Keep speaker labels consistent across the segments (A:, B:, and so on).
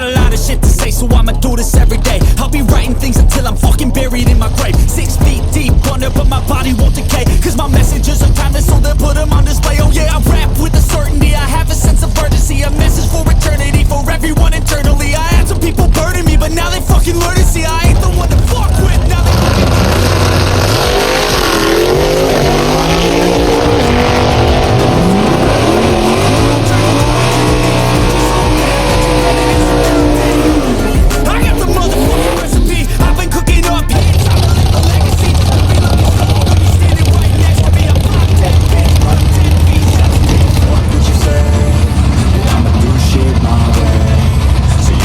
A: got a lot of shit to say, so I'ma do this every day. I'll be writing things until I'm fucking buried in my grave. 6 feet deep under, but my body won't decay, cause my messages are timeless, so they'll put them on display. Oh yeah, I rap with a certainty, I have a sense of urgency, a message for eternity, for everyone internally. I had some people burning me, but now they fucking learn to see I ain't the one to fuck with. Now they
B: So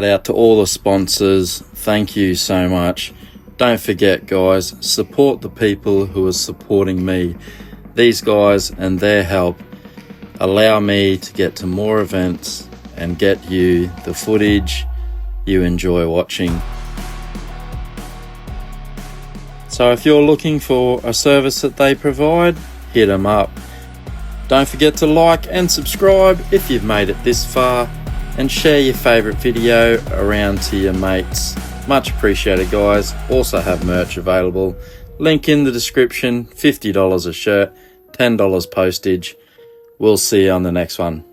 B: out to all the sponsors. Thank you so much. Don't forget, guys, support the people who are supporting me. These guys and their help allow me to get to more events and get you the footage you enjoy watching. So if you're looking for a service that they provide, hit them up. Don't forget to like and subscribe if you've made it this far, and share your favourite video around to your mates. Much appreciated, guys. Also have merch available. Link in the description. $50 a shirt, $10 postage. We'll see you on the next one.